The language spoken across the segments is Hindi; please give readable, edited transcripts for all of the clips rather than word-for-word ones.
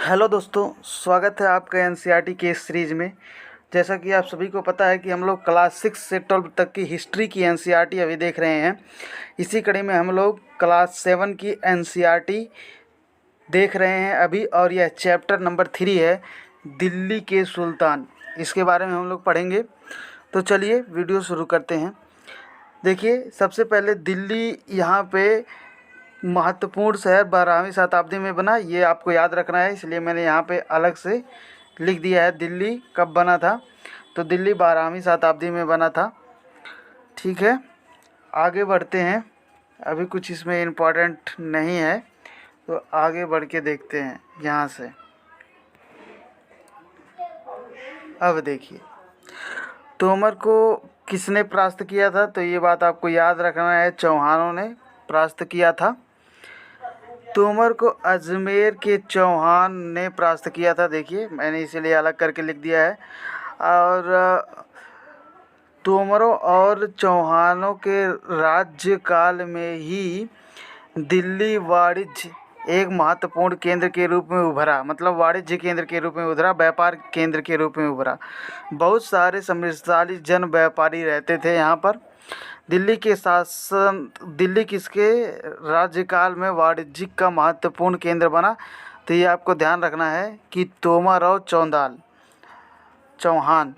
हेलो दोस्तों, स्वागत है आपका एनसीईआरटी के इस सीरीज़ में। जैसा कि आप सभी को पता है कि हम लोग क्लास 6 से 12 तक की हिस्ट्री की एनसीईआरटी अभी देख रहे हैं। इसी कड़ी में हम लोग क्लास 7 की एनसीईआरटी देख रहे हैं अभी, और यह चैप्टर नंबर 3 है, दिल्ली के सुल्तान। इसके बारे में हम लोग पढ़ेंगे। तो चलिए वीडियो शुरू करते हैं। देखिए, सबसे पहले दिल्ली यहाँ पे महत्वपूर्ण शहर 12वीं शताब्दी में बना, ये आपको याद रखना है, इसलिए मैंने यहाँ पे अलग से लिख दिया है दिल्ली कब बना था। तो दिल्ली 12वीं शताब्दी में बना था। ठीक है, आगे बढ़ते हैं। अभी कुछ इसमें इम्पोर्टेंट नहीं है, तो आगे बढ़ के देखते हैं यहाँ से। अब देखिए, तोमर को किसने परास्त किया था, तो ये बात आपको याद रखना है, चौहानों ने परास्त किया था। तोमर को अजमेर के चौहान ने परास्त किया था। देखिए, मैंने इसीलिए अलग करके लिख दिया है। और तोमरों और चौहानों के राज्यकाल में ही दिल्ली वाणिज्य एक महत्वपूर्ण केंद्र के रूप में उभरा, मतलब वाणिज्य केंद्र के रूप में उभरा, व्यापार केंद्र के रूप में उभरा। बहुत सारे समृद्धशाली जन व्यापारी रहते थे यहाँ पर। दिल्ली किसके राज्यकाल में वाणिज्यिक का महत्वपूर्ण केंद्र बना, तो ये आपको ध्यान रखना है कि तोमर और चौहान।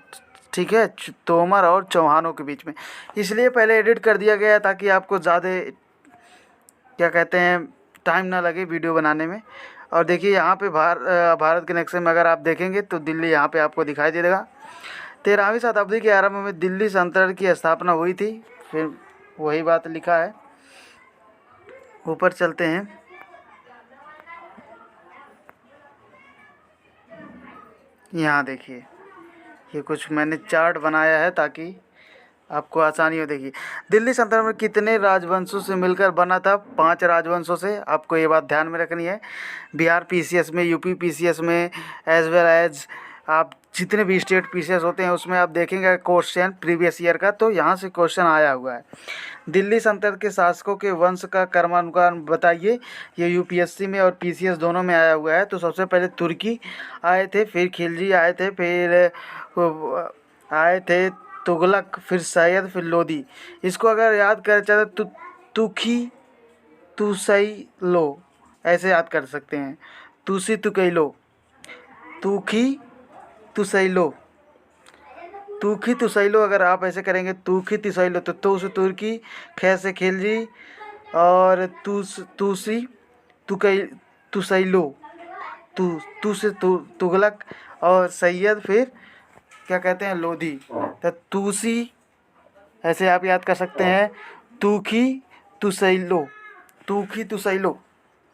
ठीक है, तोमर और चौहानों के बीच में, इसलिए पहले एडिट कर दिया गया ताकि आपको ज़्यादा क्या कहते हैं टाइम ना लगे वीडियो बनाने में। और देखिए, यहाँ पे भारत के नक्शे में अगर आप देखेंगे तो दिल्ली यहाँ पे आपको दिखाई दे देगा। 13वीं शताब्दी के आरंभ में दिल्ली सल्तनत की स्थापना हुई थी। फिर वही बात लिखा है। ऊपर चलते हैं। यहाँ देखिए, ये कुछ मैंने चार्ट बनाया है ताकि आपको आसानी हो। देखिए, दिल्ली सल्तनत में कितने राजवंशों से मिलकर बना था? 5 राजवंशों से। आपको ये बात ध्यान में रखनी है। बिहार पीसीएस में, यूपी पीसीएस में, एज वेल एज आप जितने भी स्टेट पीसीएस होते हैं उसमें आप देखेंगे क्वेश्चन प्रीवियस ईयर का, तो यहाँ से क्वेश्चन आया हुआ है। दिल्ली सल्तनत के शासकों के वंश का क्रमानुसार बताइए। ये यूपीएससी में और पीसीएस दोनों में आया हुआ है। तो सबसे पहले तुर्की आए थे, फिर खिलजी आए थे, फिर आए थे तुगलक, फिर सैयद, फिर लोदी। इसको अगर याद कर चाहे तो तुखी तुसई लो, ऐसे याद कर सकते हैं। तुसी तुकैलो, तुखी तुसैलो, तुखी तुसैलो। अगर आप ऐसे करेंगे तुखी तुसैलो, तो से तुर्की, खे से खिलजी, और तुसी तुकै तुसैलो, तू से तुगलक, और सैयद फिर क्या कहते हैं लोधी। तो तुसी ऐसे आप याद कर सकते हैं, तुखी तुसैलो, तुखी तुसैलो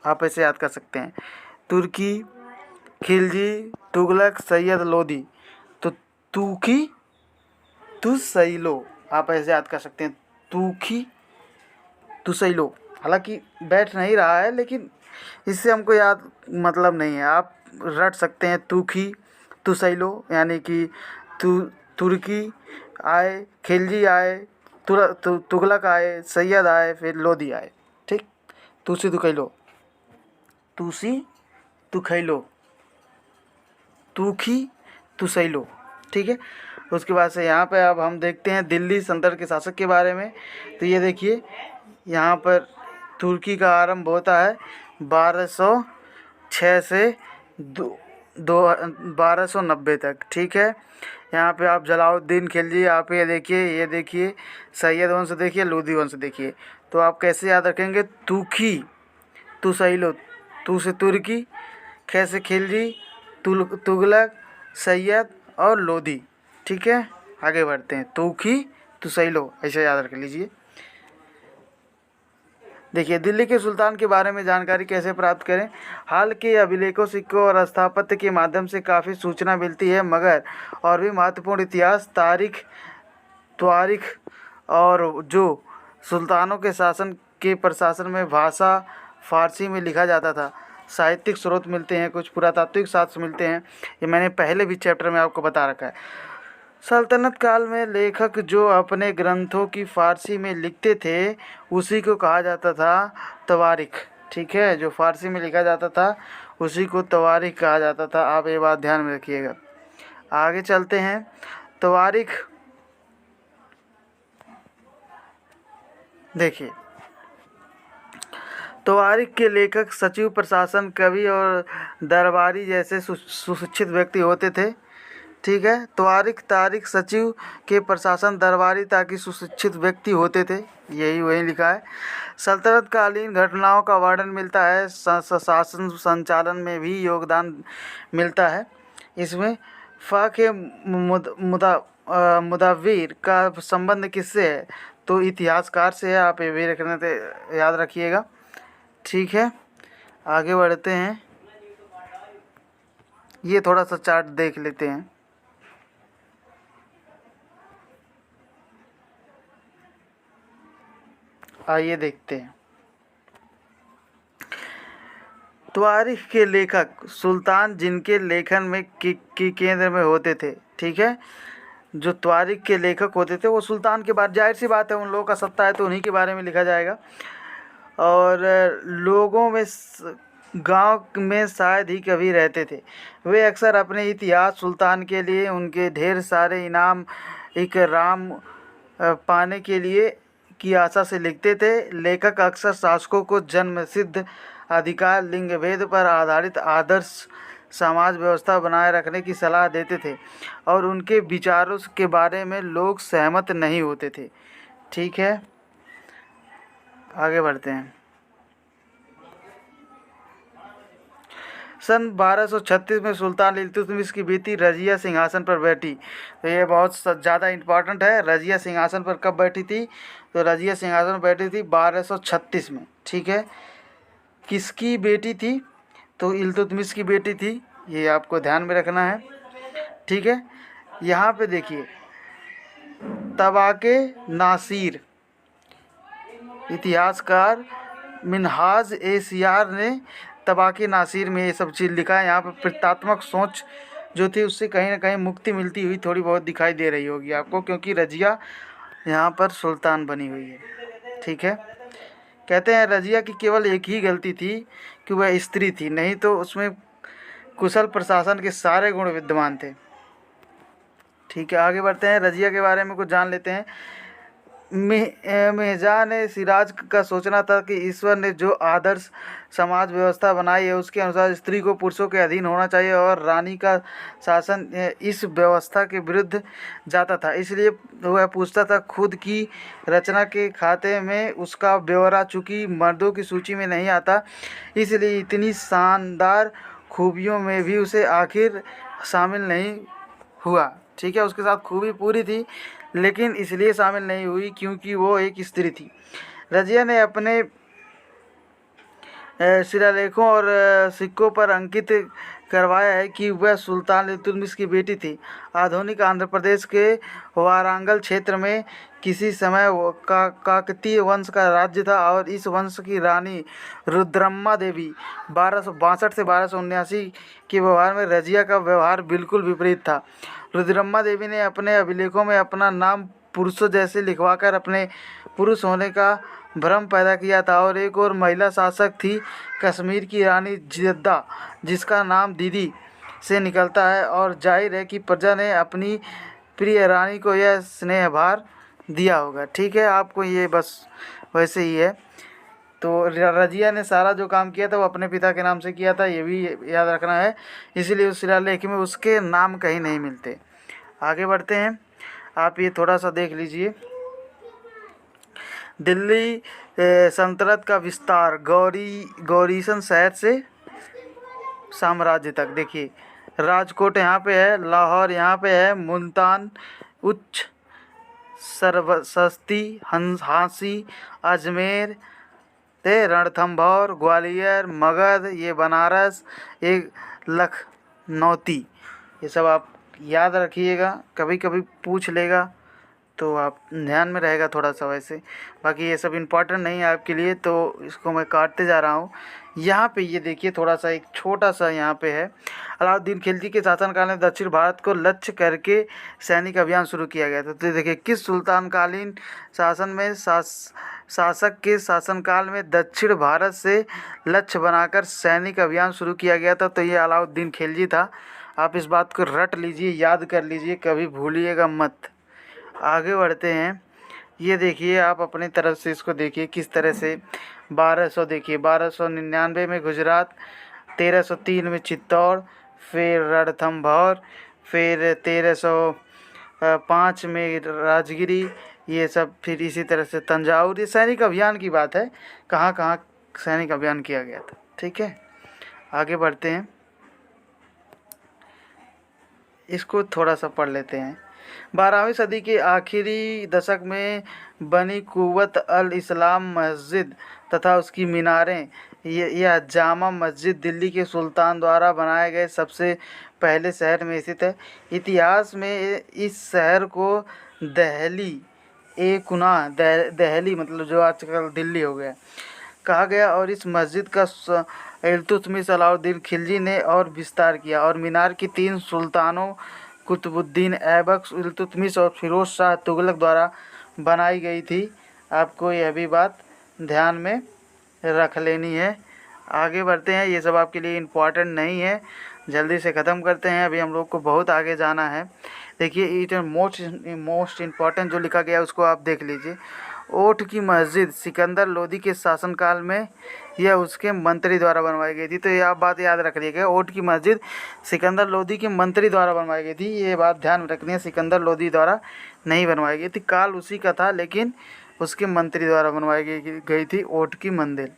आप ऐसे याद कर सकते हैं। तुर्की, खिलजी, तुगलक, सैयद, लोधी। तो तुखी तुसैलो आप ऐसे याद कर सकते हैं, तुखी तुसैलो। हालांकि बैठ नहीं रहा है, लेकिन इससे हमको याद मतलब नहीं है, आप रट सकते हैं। तुखी तुसैलो यानी कि तुर्की आए, खिलजी आए, तुगलक आए, सैयद आए, फिर लोधी आए। ठीक, तुसी तुकैलो, तुसी तुखैलो, तुखी तुसैलो। ठीक है, उसके बाद से यहाँ पे अब हम देखते हैं दिल्ली सल्तनत के शासक के बारे में। तो ये देखिए, यहाँ पर तुर्की का आरंभ होता है 1206 से 1290 तक। ठीक है, यहाँ पे आप जलालुद्दीन खिलजी, आप ये देखिए सैयद वंश देखिए, लोधी वंश देखिए। तो आप कैसे याद रखेंगे? तुखी तुसैलो, तू से तुर्की, खे से खिलजी, तुगलक, सैयद और लोधी। ठीक है, आगे बढ़ते हैं। तुखी तुसैलो ऐसे याद रख लीजिए। देखिए, दिल्ली के सुल्तान के बारे में जानकारी कैसे प्राप्त करें? हाल के अभिलेखों, सिक्कों और स्थापत्य के माध्यम से काफ़ी सूचना मिलती है, मगर और भी महत्वपूर्ण इतिहास, तारीख और जो सुल्तानों के शासन के प्रशासन में भाषा फारसी में लिखा जाता था, साहित्यिक स्रोत मिलते हैं, कुछ पुरातात्विक साक्ष्य मिलते हैं। ये मैंने पहले भी चैप्टर में आपको बता रखा है। सल्तनत काल में लेखक जो अपने ग्रंथों की फारसी में लिखते थे उसी को कहा जाता था तवारीख। ठीक है, जो फारसी में लिखा जाता था उसी को तवारीख कहा जाता था। आप ये बात ध्यान में रखिएगा। आगे चलते हैं। तवारीख देखिए, तवारीख के लेखक सचिव, प्रशासन, कवि और दरबारी जैसे सुशिक्षित व्यक्ति होते थे। ठीक है, तवारीख, तारीख, सचिव के प्रशासन, दरबारी ताकि सुशिक्षित व्यक्ति होते थे, यही वही लिखा है। सल्तनत कालीन घटनाओं का वर्णन मिलता है, शासन संचालन में भी योगदान मिलता है। इसमें फ़ा के मुदव्विर का संबंध किससे है? तो इतिहासकार से है। आप ये भी रखने से याद रखिएगा। ठीक है, आगे बढ़ते हैं। ये थोड़ा सा चार्ट देख लेते हैं। आइए देखते हैं। तवारीख के लेखक सुल्तान जिनके लेखन में की केंद्र में होते थे। ठीक है, जो तवारीख के लेखक होते थे वो सुल्तान के बाद, जाहिर सी बात है उन लोगों का सत्ता है तो उन्हीं के बारे में लिखा जाएगा। और लोगों में गांव में शायद ही कभी रहते थे। वे अक्सर अपने इतिहास सुल्तान के लिए उनके ढेर सारे इनाम इकराम पाने के लिए की आशा से लिखते थे। लेखक अक्सर शासकों को जन्मसिद्ध अधिकार, लिंग भेद पर आधारित आदर्श समाज व्यवस्था बनाए रखने की सलाह देते थे और उनके विचारों के बारे में लोग सहमत नहीं होते थे। ठीक है, आगे बढ़ते हैं। सन 1236 में सुल्तान इल्तुतमिश की बेटी रजिया सिंहासन पर बैठी। तो ये बहुत ज़्यादा इम्पॉर्टेंट है। रजिया सिंहासन पर कब बैठी थी? तो रजिया सिंहासन पर बैठी थी 1236 में। ठीक है, किसकी बेटी थी? तो इल्तुतमिश की बेटी थी, ये आपको ध्यान में रखना है। ठीक है, यहाँ पे देखिए, तबाके नासिर, इतिहासकार मिनहाज ए सियार ने तबाके नासिर में ये सब चीज़ लिखा है। यहाँ पर प्रतीकात्मक सोच जो थी उससे कहीं ना कहीं मुक्ति मिलती हुई थोड़ी बहुत दिखाई दे रही होगी आपको, क्योंकि रजिया यहाँ पर सुल्तान बनी हुई है। ठीक है, कहते हैं रजिया की केवल एक ही गलती थी कि वह स्त्री थी, नहीं तो उसमें कुशल प्रशासन के सारे गुण विद्यमान थे। ठीक है, आगे बढ़ते हैं। रजिया के बारे में कुछ जान लेते हैं। मिर्जा ने सिराज का सोचना था कि ईश्वर ने जो आदर्श समाज व्यवस्था बनाई है उसके अनुसार स्त्री को पुरुषों के अधीन होना चाहिए और रानी का शासन इस व्यवस्था के विरुद्ध जाता था। इसलिए वह पूछता था खुद की रचना के खाते में उसका ब्यौरा चूँकि मर्दों की सूची में नहीं आता, इसलिए इतनी शानदार खूबियों में भी उसे आखिर शामिल नहीं हुआ। ठीक है, उसके साथ खूबी पूरी थी लेकिन इसलिए शामिल नहीं हुई क्योंकि वो एक स्त्री थी। रजिया ने अपने शिलालेखों और सिक्कों पर अंकित करवाया है कि वह सुल्तान इल्तुतमिश की बेटी थी। आधुनिक आंध्र प्रदेश के वारंगल क्षेत्र में किसी समय काकतीय वंश का राज्य था और इस वंश की रानी रुद्रम्मा देवी 1262 से 1279 के व्यवहार में रजिया का व्यवहार बिल्कुल विपरीत था। रुद्रम्मा देवी ने अपने अभिलेखों में अपना नाम पुरुषों जैसे लिखवाकर अपने पुरुष होने का भ्रम पैदा किया था। और एक और महिला शासक थी कश्मीर की रानी जिद्दा, जिसका नाम दीदी से निकलता है, और जाहिर है कि प्रजा ने अपनी प्रिय रानी को यह स्नेहभार दिया होगा। ठीक है, आपको ये बस वैसे ही है। तो रजिया ने सारा जो काम किया था वो अपने पिता के नाम से किया था, ये भी याद रखना है। इसीलिए उस शिलालेख में उसके नाम कहीं नहीं मिलते। आगे बढ़ते हैं, आप ये थोड़ा सा देख लीजिए। दिल्ली सल्तनत का विस्तार गौरीशन शहर से साम्राज्य तक। देखिए, राजकोट यहाँ पे है, लाहौर यहाँ पे है, मुल्तान, उच्च सरस्वती, झांसी, अजमेर, रणथंभौर, ग्वालियर, मगध, ये बनारस, एक लखनौती, ये सब आप याद रखिएगा, कभी कभी पूछ लेगा तो आप ध्यान में रहेगा थोड़ा सा वैसे। बाकी ये सब इम्पोर्टेंट नहीं है आपके लिए, तो इसको मैं काटते जा रहा हूँ। यहाँ पे ये देखिए थोड़ा सा, एक छोटा सा यहाँ पे है। अलाउद्दीन खिलजी के शासनकाल में दक्षिण भारत को लक्ष्य करके सैनिक अभियान शुरू किया गया था। तो देखिए किस सुल्तानकालीन शासन में शासक के शासनकाल में दक्षिण भारत से लक्ष्य बनाकर सैनिक अभियान शुरू किया गया था। तो ये अलाउद्दीन खिलजी था। आप इस बात को रट लीजिए, याद कर लीजिए, कभी भूलिएगा मत। आगे बढ़ते हैं। ये देखिए आप अपनी तरफ से इसको देखिए किस तरह से 1200, देखिए 1299 में गुजरात, 1303 में चित्तौड़, फिर रणथंभौर, फिर 1305 में राजगिरी, ये सब, फिर इसी तरह से तंजावुर। ये सैनिक अभियान की बात है, कहाँ कहाँ सैनिक अभियान किया गया था। ठीक है, आगे बढ़ते हैं, इसको थोड़ा सा पढ़ लेते हैं। 12वीं सदी के आखिरी दशक में बनी कुव्वत अल इस्लाम मस्जिद तथा उसकी मीनारें, यह जामा मस्जिद दिल्ली के सुल्तान द्वारा बनाए गए सबसे पहले शहर में स्थित है। इतिहास में इस शहर को दहली ए कुना दहली मतलब जो आजकल दिल्ली हो गया कहा गया, और इस मस्जिद का इल्तुतमिश अलाउद्दीन खिलजी ने और विस्तार किया, और मीनार की 3 सुल्तानों कुतुबुद्दीन ऐबक, इल्तुतमिश और फिरोज शाह तुगलक द्वारा बनाई गई थी। आपको यह भी बात ध्यान में रख लेनी है। आगे बढ़ते हैं, ये सब आपके लिए इम्पॉर्टेंट नहीं है, जल्दी से ख़त्म करते हैं, अभी हम लोग को बहुत आगे जाना है। देखिए इट मोस्ट इम्पॉर्टेंट जो लिखा गया है उसको आप देख लीजिए। ओट की मस्जिद सिकंदर लोदी के शासनकाल में यह उसके मंत्री द्वारा बनवाई गई थी। तो ये आप बात याद रख लीजिएगा, ओट की मस्जिद सिकंदर लोदी के मंत्री द्वारा बनवाई गई थी। ये बात ध्यान में रखनी है, सिकंदर लोदी द्वारा नहीं बनवाई गई थी, काल उसी का था, लेकिन उसके मंत्री द्वारा बनवाई गई थी ओट की मंदिर।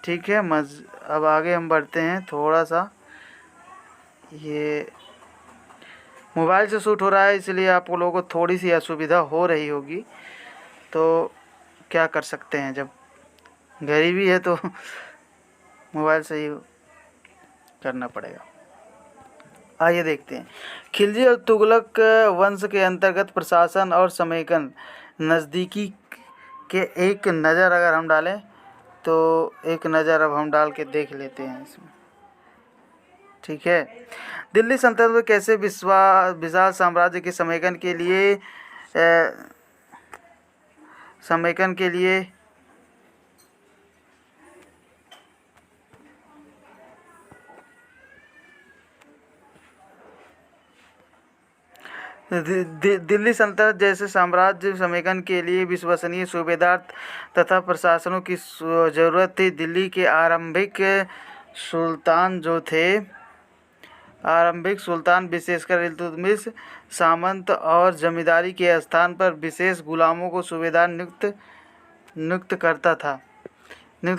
ठीक है, अब आगे हम बढ़ते हैं थोड़ा सा। ये मोबाइल से शूट हो रहा है, इसलिए आप लोगों को थोड़ी सी असुविधा हो रही होगी, तो क्या कर सकते हैं, जब गरीबी है तो मोबाइल से ही करना पड़ेगा। आइए देखते हैं। खिलजी और तुगलक वंश के अंतर्गत प्रशासन और समेकन नज़दीकी के एक नज़र अगर हम डालें तो एक नज़र अब हम डाल के देख लेते हैं इसमें। ठीक है, दिल्ली सल्तनत में कैसे विशाल साम्राज्य के समेकन के लिए दिल्ली सल्तनत जैसे साम्राज्य समेकन के लिए विश्वसनीय सूबेदार तथा प्रशासनों की ज़रूरत थी। दिल्ली के आरंभिक सुल्तान विशेषकर इल्तुतमिश सामंत और जमींदारी के स्थान पर विशेष गुलामों को सूबेदार नियुक्त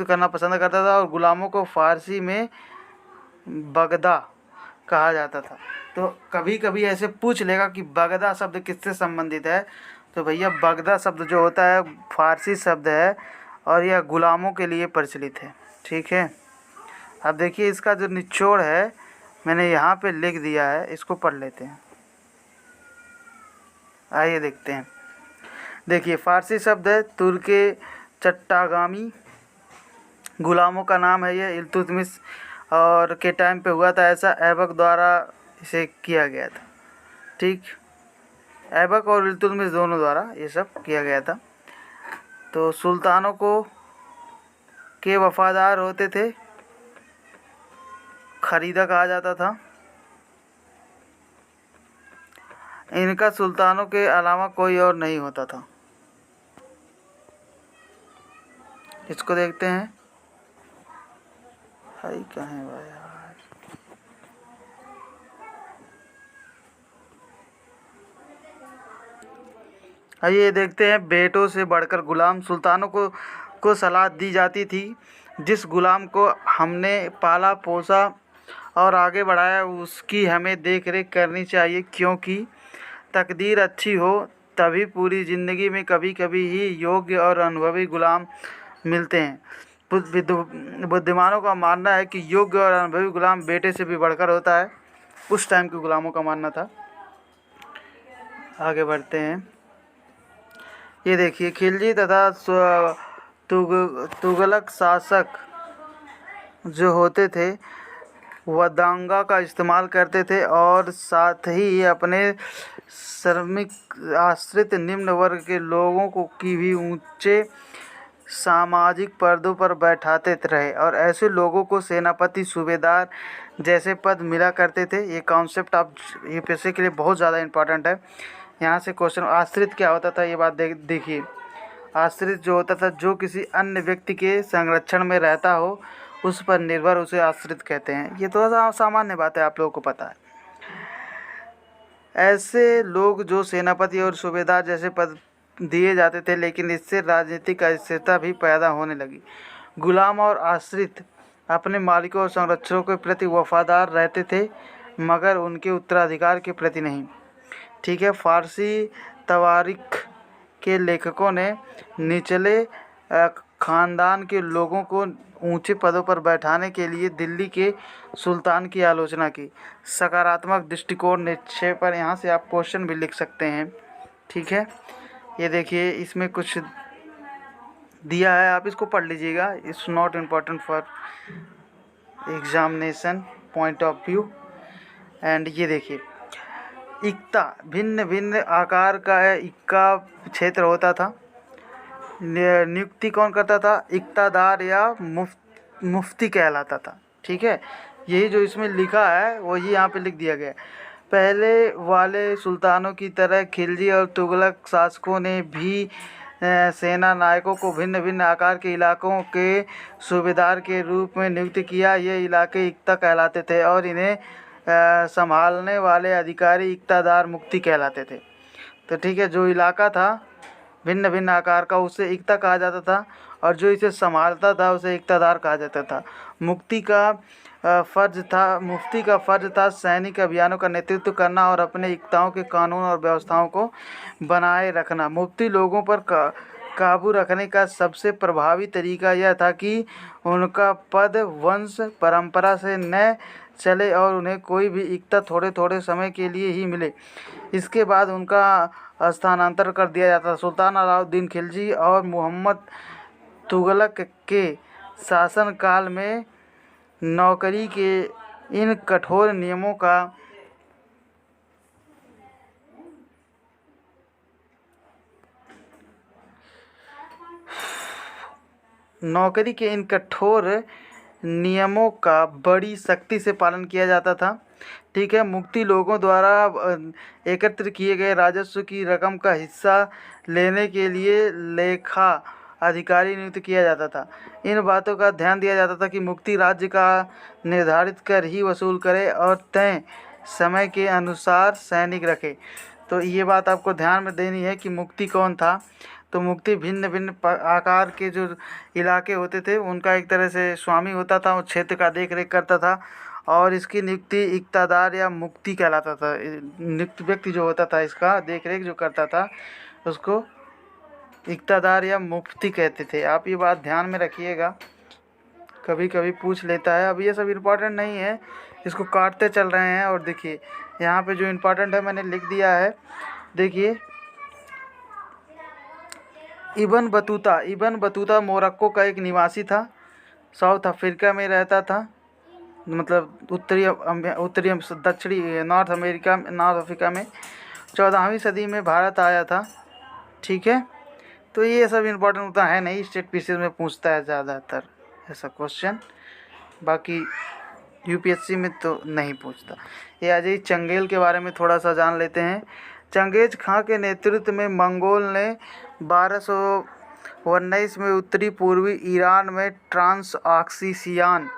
करना पसंद करता था, और गुलामों को फारसी में बगदा कहा जाता था। तो कभी कभी ऐसे पूछ लेगा कि बगदा शब्द किससे संबंधित है, तो भैया बगदा शब्द जो होता है फारसी शब्द है, और यह गुलामों के लिए प्रचलित है। ठीक है, अब देखिए इसका जो निचोड़ है मैंने यहाँ पे लिख दिया है, इसको पढ़ लेते हैं। आइए देखते हैं। देखिए फारसी शब्द है तुर्के चट्टागामी, गुलामों का नाम है ये, इल्तुतमिश और के टाइम पे हुआ था ऐसा, ऐबक द्वारा इसे किया गया था। ठीक, ऐबक और इल्तुतमिश दोनों द्वारा ये सब किया गया था। तो सुल्तानों को के वफादार होते थे, खरीदा कहा जाता था। इनका सुल्तानों के अलावा कोई और नहीं होता था। इसको देखते हैं, हाई कहाँ है भाई यार। आइए देखते हैं, बेटों से बढ़कर गुलाम सुल्तानों को सलाह दी जाती थी। जिस गुलाम को हमने पाला पोसा और आगे बढ़ाया उसकी हमें देख रेख करनी चाहिए, क्योंकि तकदीर अच्छी हो तभी पूरी ज़िंदगी में कभी कभी ही योग्य और अनुभवी गुलाम मिलते हैं। बुद्धिमानों का मानना है कि योग्य और अनुभवी गुलाम बेटे से भी बढ़कर होता है। उस टाइम के गुलामों का मानना था। आगे बढ़ते हैं। ये देखिए, खिलजी तथा तुगलक शासक जो होते थे वह दांगा का इस्तेमाल करते थे और साथ ही अपने श्रमिक आश्रित निम्न वर्ग के लोगों को की भी ऊंचे सामाजिक पदों पर बैठाते रहे और ऐसे लोगों को सेनापति सूबेदार जैसे पद मिला करते थे। ये कॉन्सेप्ट आप यूपीएससी के लिए बहुत ज़्यादा इम्पोर्टेंट है। यहाँ से क्वेश्चन, आश्रित क्या होता था ये बात देखिए। आश्रित जो होता था, जो किसी अन्य व्यक्ति के संरक्षण में रहता हो, उस पर निर्भर, उसे आश्रित कहते हैं। ये थोड़ा सा सामान्य बात है, आप लोगों को पता है। ऐसे लोग जो सेनापति और सूबेदार जैसे पद दिए जाते थे, लेकिन इससे राजनीतिक अस्थिरता भी पैदा होने लगी। गुलाम और आश्रित अपने मालिकों और संरक्षकों के प्रति वफादार रहते थे, मगर उनके उत्तराधिकार के प्रति नहीं। ठीक है। फारसी तवारीख के लेखकों ने निचले खानदान के लोगों को ऊंचे पदों पर बैठाने के लिए दिल्ली के सुल्तान की आलोचना की। सकारात्मक दृष्टिकोण निश्चय पर यहाँ से आप क्वेश्चन भी लिख सकते हैं। ठीक है। ये देखिए, इसमें कुछ दिया है, आप इसको पढ़ लीजिएगा। It's not important for examination point of view. And ये देखिए, इक्ता भिन्न भिन्न आकार का इक्का क्षेत्र होता था। नियुक्ति कौन करता था? इक्तादार या मुफ्ती कहलाता था। ठीक है। यही जो इसमें लिखा है वही यहाँ पे लिख दिया गया है। पहले वाले सुल्तानों की तरह खिलजी और तुगलक शासकों ने भी सेना नायकों को भिन्न भिन्न आकार के इलाकों के सूबेदार के रूप में नियुक्त किया। ये इलाके इक्ता कहलाते थे और इन्हें संभालने वाले अधिकारी इक्तादार मुफ्ती कहलाते थे। तो ठीक है, जो इलाका था भिन्न भिन्न आकार का उसे इक्ता कहा जाता था और जो इसे संभालता था उसे इक्तादार कहा जाता था। मुफ्ती का फ़र्ज था सैनिक अभियानों का नेतृत्व करना और अपने इक्ताओं के कानून और व्यवस्थाओं को बनाए रखना। मुफ्ती लोगों पर काबू रखने का सबसे प्रभावी तरीका यह था कि उनका पद वंश परंपरा से न चले और उन्हें कोई भी इक्ता थोड़े थोड़े समय के लिए ही मिले। इसके बाद उनका स्थानांतरण कर दिया जाता। सुल्तान अलाउद्दीन खिलजी और मोहम्मद तुगलक के शासनकाल में नौकरी के इन कठोर नियमों का बड़ी सख्ती से पालन किया जाता था। ठीक है। मुफ्ती लोगों द्वारा एकत्र किए गए राजस्व की रकम का हिस्सा लेने के लिए लेखा अधिकारी नियुक्त किया जाता था। इन बातों का ध्यान दिया जाता था कि मुफ्ती राज्य का निर्धारित कर ही वसूल करे और तय समय के अनुसार सैनिक रखे। तो ये बात आपको ध्यान में देनी है कि मुफ्ती कौन था। तो मुफ्ती भिन्न भिन्न आकार के जो इलाके होते थे उनका एक तरह से स्वामी होता था, उस क्षेत्र का देख रेख करता था और इसकी नियुक्ति इक्तादार या मुफ्ती कहलाता था। नियुक्त व्यक्ति जो होता था इसका देख रेख जो करता था उसको इक्तादार या मुफ्ती कहते थे। आप ये बात ध्यान में रखिएगा, कभी कभी पूछ लेता है। अब ये सब इम्पोर्टेंट नहीं है, इसको काटते चल रहे हैं। और देखिए यहाँ पे जो इम्पोर्टेंट है मैंने लिख दिया है। देखिए, इब्न बतूता मोरक्को का एक निवासी था, साउथ अफ्रीका में रहता था, मतलब उत्तरी दक्षिणी नॉर्थ अफ्रीका में 14वीं सदी में भारत आया था। ठीक है। तो ये सब इम्पोर्टेंट होता है नहीं, स्टेट पीसीएस में पूछता है ज़्यादातर ऐसा क्वेश्चन, बाकी यूपीएससी में तो नहीं पूछता। ये आ जाइए चंगेल के बारे में थोड़ा सा जान लेते हैं। चंगेज खां के नेतृत्व में मंगोल ने 1219 में उत्तरी पूर्वी ईरान में ट्रांसऑक्सिसियान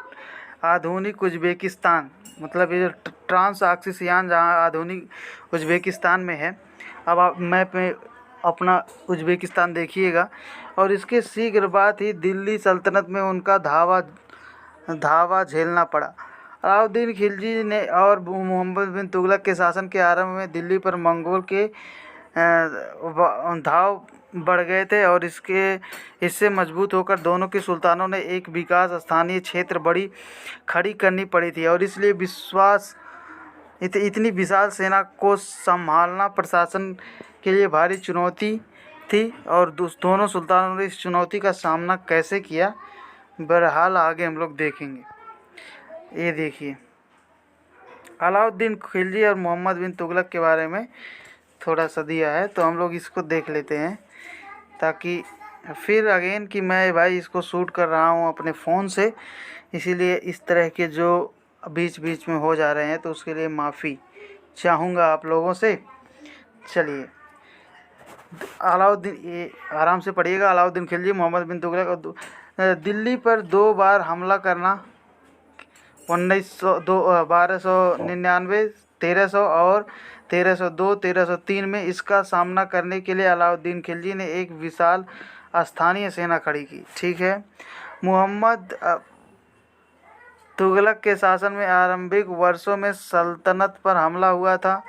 आधुनिक उज़्बेकिस्तान, मतलब ये जो ट्रांसऑक्सिसियान जहाँ आधुनिक उज़्बेकिस्तान में है। अब आप मैप में अपना उज़्बेकिस्तान देखिएगा। और इसके शीघ्र बाद ही दिल्ली सल्तनत में उनका धावा झेलना पड़ा। अलाउद्दीन खिलजी ने और मोहम्मद बिन तुगलक के शासन के आरंभ में दिल्ली पर मंगोल के धाव बढ़ गए थे और इससे मजबूत होकर दोनों के सुल्तानों ने एक विकास स्थानीय क्षेत्र बड़ी खड़ी करनी पड़ी थी और इसलिए इतनी विशाल सेना को संभालना प्रशासन के लिए भारी चुनौती थी और दोनों सुल्तानों ने इस चुनौती का सामना कैसे किया, बहरहाल आगे हम लोग देखेंगे। ये देखिए, अलाउद्दीन खिलजी और मोहम्मद बिन तुगलक के बारे में थोड़ा सा दिया है, तो हम लोग इसको देख लेते हैं, ताकि फिर अगेन कि मैं भाई इसको शूट कर रहा हूँ अपने फ़ोन से, इसीलिए इस तरह के जो बीच बीच में हो जा रहे हैं तो उसके लिए माफ़ी चाहूँगा आप लोगों से। चलिए, अलाउद्दीन, ये आराम से पढ़िएगा। अलाउद्दीन खिलजी, मोहम्मद बिन तुगलक और दिल्ली पर 2 बार हमला करना, 1299, 1300 और 1302, 1303 में। इसका सामना करने के लिए अलाउद्दीन खिलजी ने एक विशाल स्थानीय सेना खड़ी की। ठीक है, मोहम्मद तुगलक के शासन में आरंभिक वर्षों में सल्तनत पर हमला हुआ था।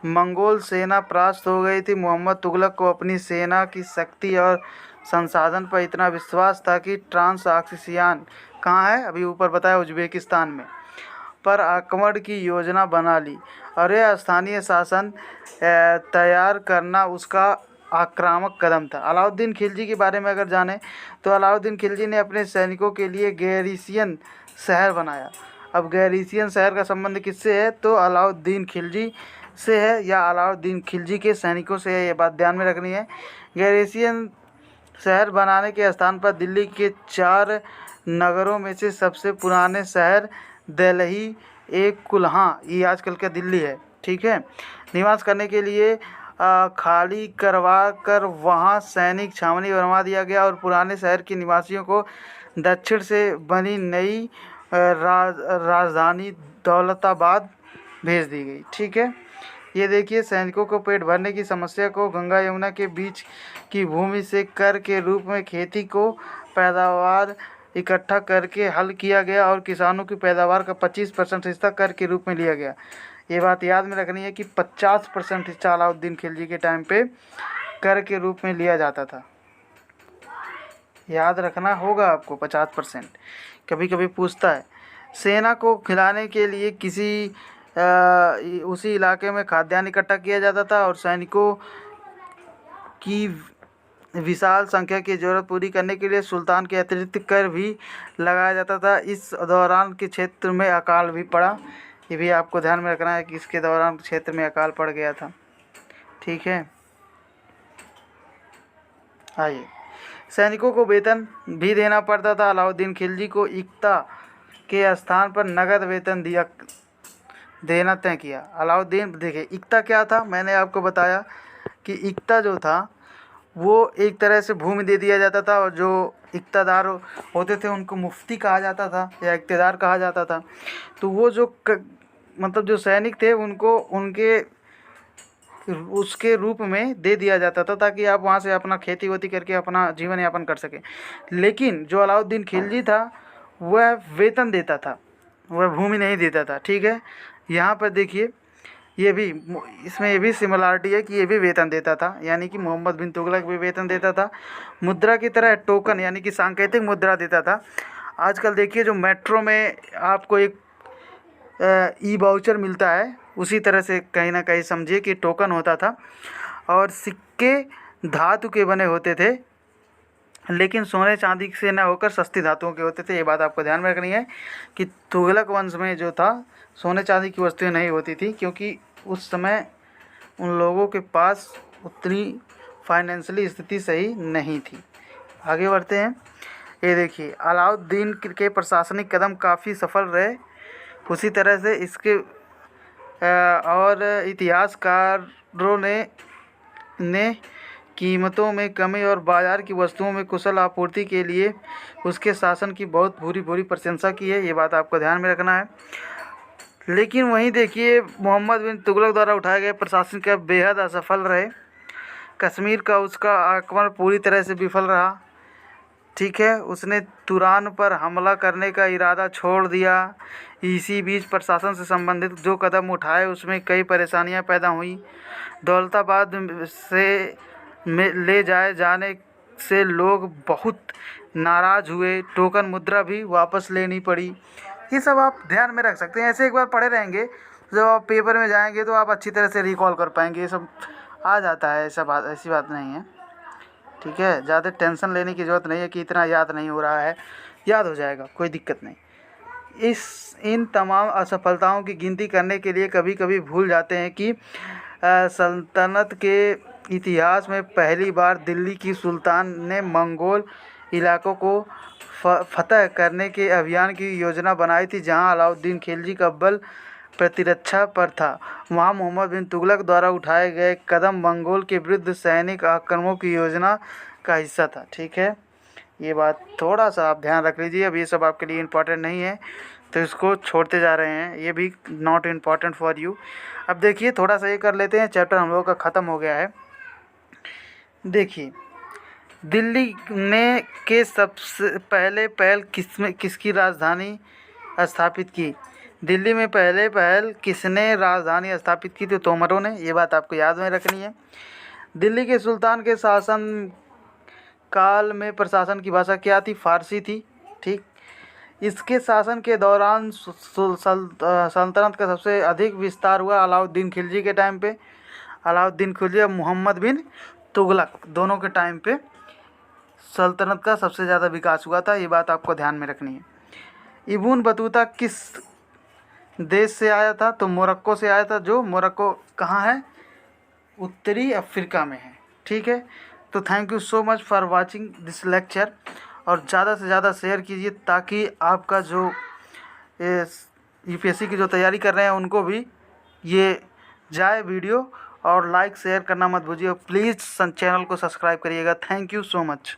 मंगोल सेना परास्त हो गई थी। मोहम्मद तुगलक को अपनी सेना की शक्ति और संसाधन पर इतना विश्वास था कि ट्रांसऑक्सियान, कहाँ है अभी ऊपर बताया, उज्बेकिस्तान में, पर आक्रमण की योजना बना ली और यह स्थानीय शासन तैयार करना उसका आक्रामक कदम था। अलाउद्दीन खिलजी के बारे में अगर जानें तो अलाउद्दीन खिलजी ने अपने सैनिकों के लिए गैरिसियन शहर बनाया। अब गैरिसियन शहर का संबंध किससे है, तो अलाउद्दीन खिलजी से है या अलाउद्दीन खिलजी के सैनिकों से है, ये बात ध्यान में रखनी है। गैरिसियन शहर बनाने के स्थान पर दिल्ली के 4 नगरों में से सबसे पुराने शहर दिल्ली, एक कुल्हां, ये आजकल का दिल्ली है, ठीक है, निवास करने के लिए खाली करवा कर वहाँ सैनिक छावनी बनवा दिया गया और पुराने शहर के निवासियों को दक्षिण से बनी नई राजधानी दौलताबाद भेज दी गई। ठीक है, ये देखिए, सैनिकों को पेट भरने की समस्या को गंगा यमुना के बीच की भूमि से कर के रूप में खेती को पैदावार इकट्ठा करके हल किया गया और किसानों की पैदावार का 25% हिस्सा कर के रूप में लिया गया। ये बात याद में रखनी है कि 50% हिस्सा अलाउद्दीन खिलजी के टाइम पे कर के रूप में लिया जाता था, याद रखना होगा आपको। 50% कभी कभी पूछता है। सेना को खिलाने के लिए उसी इलाके में खाद्यान्न इकट्ठा किया जाता था और सैनिकों की विशाल संख्या की ज़रूरत पूरी करने के लिए सुल्तान के अतिरिक्त कर भी लगाया जाता था। इस दौरान के क्षेत्र में अकाल भी पड़ा, ये भी आपको ध्यान में रखना है कि इसके दौरान क्षेत्र में अकाल पड़ गया था। ठीक है, आइए, सैनिकों को वेतन भी देना पड़ता था। अलाउद्दीन खिलजी को इक्ता के स्थान पर नगद वेतन देना तय किया। अलाउद्दीन, देखिए इक्ता क्या था, मैंने आपको बताया कि इक्ता जो था वो एक तरह से भूमि दे दिया जाता था और जो इक्तादार होते थे उनको मुफ्ती कहा जाता था या इक्तेदार कहा जाता था। तो वो जो मतलब जो सैनिक थे उनको उनके उसके रूप में दे दिया जाता था ताकि आप वहाँ से अपना खेती वेती करके अपना जीवन यापन कर सकें। लेकिन जो अलाउद्दीन खिलजी था वह वेतन देता था, वह भूमि नहीं देता था। ठीक है, यहाँ पर देखिए, ये भी इसमें ये भी सिमिलरिटी है कि ये भी वेतन देता था, यानी कि मोहम्मद बिन तुगलक भी वेतन देता था। मुद्रा की तरह टोकन यानी कि सांकेतिक मुद्रा देता था। आजकल देखिए जो मेट्रो में आपको एक ई वाउचर मिलता है, उसी तरह से कहीं ना कहीं समझिए कि टोकन होता था। और सिक्के धातु के बने होते थे, लेकिन सोने चांदी से न होकर सस्ती धातुओं के होते थे। ये बात आपको ध्यान में रखनी है कि तुगलक वंश में जो था सोने चांदी की वस्तुएं नहीं होती थी, क्योंकि उस समय उन लोगों के पास उतनी फाइनेंशियली स्थिति सही नहीं थी। आगे बढ़ते हैं। ये देखिए, अलाउद्दीन के प्रशासनिक कदम काफ़ी सफल रहे। उसी तरह से इसके और इतिहासकारों ने कीमतों में कमी और बाज़ार की वस्तुओं में कुशल आपूर्ति के लिए उसके शासन की बहुत बुरी प्रशंसा की है। ये बात आपको ध्यान में रखना है। लेकिन वहीं देखिए, मोहम्मद बिन तुगलक द्वारा उठाए गए प्रशासन का बेहद असफल रहे। कश्मीर का उसका आक्रमण पूरी तरह से विफल रहा। ठीक है, उसने तुरान पर हमला करने का इरादा छोड़ दिया। इसी बीच प्रशासन से संबंधित जो कदम उठाए उसमें कई परेशानियां पैदा हुई। दौलताबाद से ले जाने से लोग बहुत नाराज़ हुए। टोकन मुद्रा भी वापस लेनी पड़ी। ये सब आप ध्यान में रख सकते हैं, ऐसे एक बार पढ़े रहेंगे, जब आप पेपर में जाएंगे तो आप अच्छी तरह से रिकॉल कर पाएंगे। ये सब आ जाता है, ऐसी बात नहीं है। ठीक है, ज़्यादा टेंशन लेने की ज़रूरत नहीं है कि इतना याद नहीं हो रहा है, याद हो जाएगा, कोई दिक्कत नहीं। इन तमाम असफलताओं की गिनती करने के लिए कभी कभी भूल जाते हैं कि सल्तनत के इतिहास में पहली बार दिल्ली की सुल्तान ने मंगोल इलाकों को फतह करने के अभियान की योजना बनाई थी, जहां अलाउद्दीन खिलजी का बल प्रतिरक्षा पर था। वहां मोहम्मद बिन तुगलक द्वारा उठाए गए कदम मंगोल के विरुद्ध सैनिक आक्रमणों की योजना का हिस्सा था। ठीक है, ये बात थोड़ा सा आप ध्यान रख लीजिए। अब ये सब आपके लिए इम्पोर्टेंट नहीं है तो इसको छोड़ते जा रहे हैं, ये भी नॉट इम्पॉर्टेंट फॉर यू। अब देखिए थोड़ा सा ये कर लेते हैं, चैप्टर हम लोगों का ख़त्म हो गया है। देखिए दिल्ली ने के सबसे पहले पहल किसकी राजधानी स्थापित की? दिल्ली में पहले पहल किसने राजधानी स्थापित की? तो तोमरों ने। ये बात आपको याद में रखनी है। दिल्ली के सुल्तान के शासन काल में प्रशासन की भाषा क्या थी? फारसी थी। ठीक, इसके शासन के दौरान सल्तनत का सबसे अधिक विस्तार हुआ अलाउद्दीन खिलजी के टाइम पे। अलाउद्दीन खिलजी और मोहम्मद बिन तुगलक दोनों के टाइम पे सल्तनत का सबसे ज़्यादा विकास हुआ था। ये बात आपको ध्यान में रखनी है। इब्न बतूता किस देश से आया था? तो मोरक्को से आया था। जो मोरक्को कहाँ है? उत्तरी अफ्रीका में है। ठीक है, तो thank you so much for watching this lecture, और ज़्यादा से ज़्यादा शेयर कीजिए ताकि आपका जो यूपीएससी की जो तैयारी कर रहे हैं उनको भी ये जाए वीडियो। और लाइक शेयर करना मत भूलिए। प्लीज़ चैनल को सब्सक्राइब करिएगा। Thank you so much.